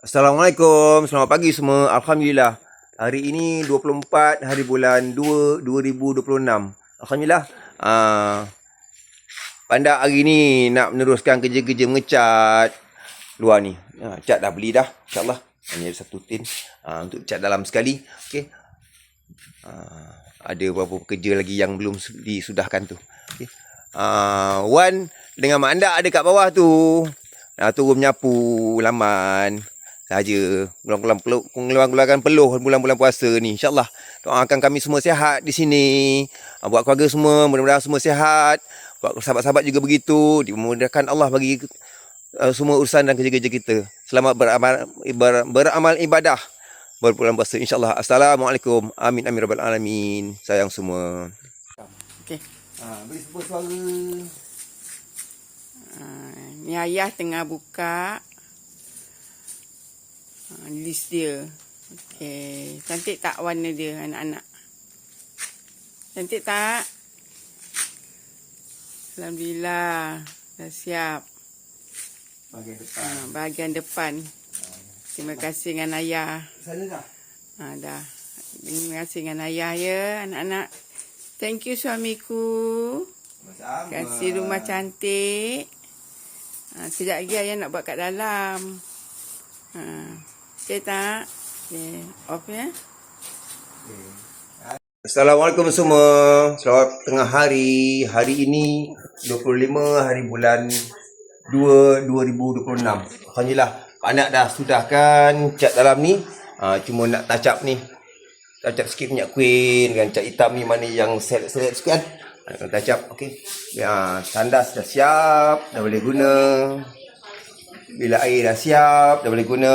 Assalamualaikum, selamat pagi semua. Alhamdulillah. Hari ini 24 hari bulan 2 2026. Alhamdulillah. Pandak hari ni nak meneruskan kerja-kerja mengecat luar ni. Cat dah beli dah, insyaAllah. Hanya ada satu tin untuk cat dalam sekali. Okey. Ada beberapa kerja lagi yang belum disudahkan tu. Okey. Wan dengan Mak Andak ada kat bawah tu. Turun menyapu laman saja, keluarkan peluh bulan-bulan puasa ni, insyaAllah. Doakan kami semua sihat di sini, buat keluarga semua mudah-mudahan semua sihat, buat sahabat-sahabat juga begitu, dimudahkan Allah bagi semua urusan dan kerja-kerja kita. Selamat beramal ibadah berbulan puasa, insyaAllah. Assalamualaikum, amin amin rabbal alamin. Sayang semua. Okey. Beri sebuah suara. Ni ayah tengah buka list dia. Okey, cantik tak warna dia anak-anak? Cantik tak? Alhamdulillah, dah siap. Bahagian depan. Terima kasih dengan ayah. Sana dah. Dah. Terima kasih dengan ayah ya, anak-anak. Thank you suamiku. Sama. Kasih rumah cantik. Sekejap lagi ayah nak buat kat dalam. Okay tak? Okay. Off ya. Assalamualaikum semua. Selamat tengah hari. Hari ini 25 hari bulan 2 2026. Alhamdulillah. Pak Anak dah sudahkan cat dalam ni. Cuma nak touch up ni. Touch up sikit minyak kuih dengan cat hitam ni, mana yang seret-seret sikit kan. Touch up. Okey. Tandas dah siap. Dah boleh guna. Bila air dah siap. Dah boleh guna.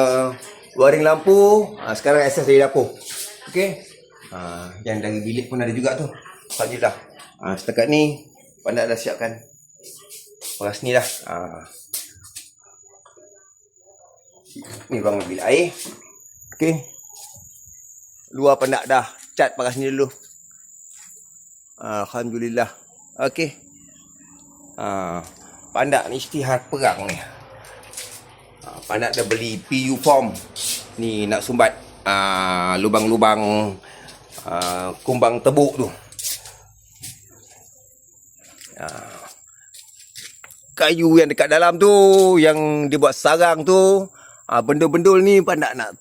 Waring lampu. Sekarang akses dari dapur. Okey. Yang dari bilik pun ada juga tu. Alhamdulillah. Setakat ni Pandak dah siapkan paras ni dah. Ni bang bilik air. Okey. Luar Pandak dah cat paras ni dulu. Alhamdulillah. Okey. Pandak ni isytihar perang ni. Pandak dah beli PU form. Ni nak sumbat lubang-lubang kumbang tebuk tu. Kayu yang dekat dalam tu, yang dia buat sarang tu, benda-bendul ni Pandak nak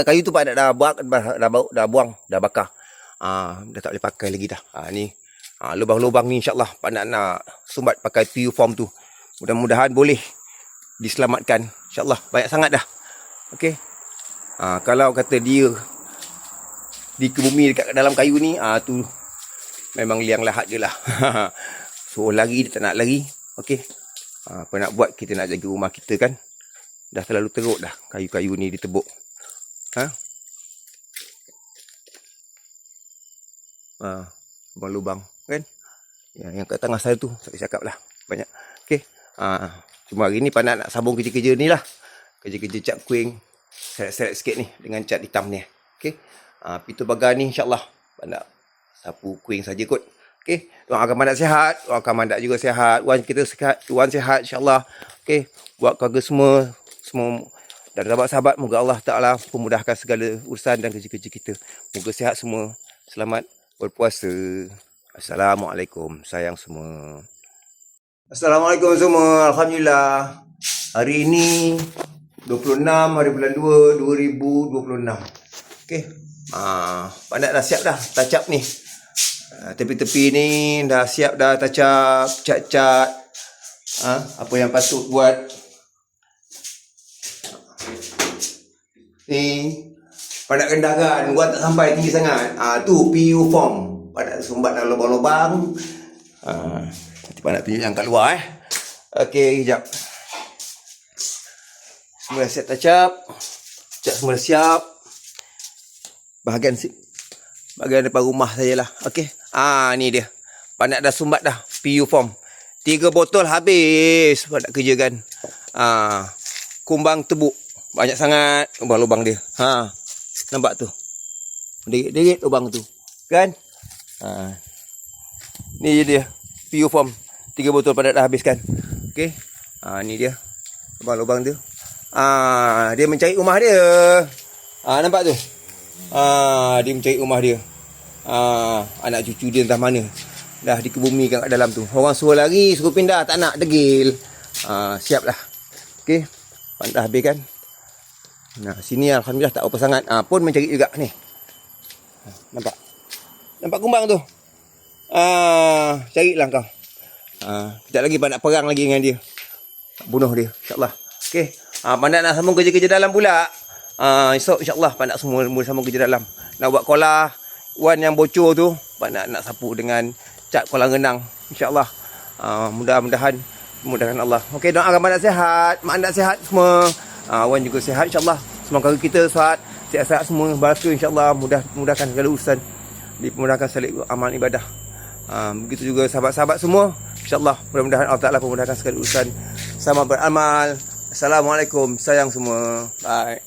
kayu tu Pandak dah buang, dah bakar. Dah tak boleh pakai lagi dah. Ni lubang-lubang ni insyaAllah Pandak nak sumbat pakai PU form tu. Mudah-mudahan boleh diselamatkan, insyaAllah. Banyak sangat dah. Okey. Kalau kata dia dikebumi dekat dalam kayu ni, tu memang liang lahat je lah. So lari dia tak nak lari. Okey. Apa nak buat, kita nak jaga rumah kita kan. Dah terlalu teruk dah kayu-kayu ni ditebuk. Lubang-lubang kan. Yang kat tengah saya tu tak cakap lah. Banyak. Okey. Cuma hari ni Pandak nak sambung kerja-kerja ni lah. Kerja-kerja cat kuing. Seret-seret sikit ni dengan cat hitam ni. Okey. Pintu pagar ni insyaAllah Pandak sapu kuing saja kot. Okey. Doakan Pandak sihat. Doakan Pandak juga sihat. Wan kita sihat. Wan sihat insyaAllah. Okey. Buat keluarga semua dan sahabat-sahabat, moga Allah Ta'ala memudahkan segala urusan dan kerja-kerja kita. Moga sihat semua. Selamat berpuasa. Assalamualaikum. Sayang semua. Assalamualaikum semua. Alhamdulillah. Hari ini 26 hari bulan 2 2026. Okey. Pandak dah siap dah touch up ni. Tepi-tepi ni dah siap dah touch up, cat-cat. Apa yang patut buat. Ni Pandak kendaran, buat tak sampai tinggi sangat. Tu PU form. Pandak sumbat dalam lubang-lubang. Nanti Pandak tunjuk yang kat luar Okey, sekejap. Semua dah siap touch up. Cat semua dah siap. Bahagian depan rumah sajalah. Okey. Ni dia. Pandak dah sumbat dah PU form. 3 botol habis Pandak kerjakan. Kumbang tebuk. Banyak sangat lubang-lubang dia. Nampak tu. Deret lubang tu. Kan? Ni je dia. PU form. 3 botol Pandak dah habiskan. Okey. Ni dia. Lubang-lubang tu. Dia mencari rumah dia. Nampak tu? Dia mencari rumah dia. Anak cucu dia entah mana. Dah dikebumikan kat dalam tu. Orang suruh lari, suruh pindah, tak nak, degil. Siaplah. Okey. Pantas habis kan. Nah, sini alhamdulillah tak apa sangat. Pun mencari juga ni. Nampak? Nampak kumbang tu? Carilah kau. Kejap lagi nak perang lagi dengan dia. Bunuh dia, insya-Allah. Okey. Pandai nak sambung kerja-kerja dalam pula. Esok insya-Allah pandai semua sambung kerja dalam. Nak buat kolam wan yang bocor tu, pandai nak sapu dengan cat kolam renang. Insya-Allah. Mudah-mudahan Allah. Okey, doakan pandai sihat, mak anda sihat semua. Wan juga sihat insya-Allah. Semoga kita sihat-sihat semua, baraka insya-Allah, mudahkan segala urusan, dipermudahkan segala amal ibadah. Begitu juga sahabat-sahabat semua. InsyaAllah mudah-mudahan Allah Ta'ala memudahkan segala urusan. Sama beramal. Assalamualaikum. Sayang semua. Bye.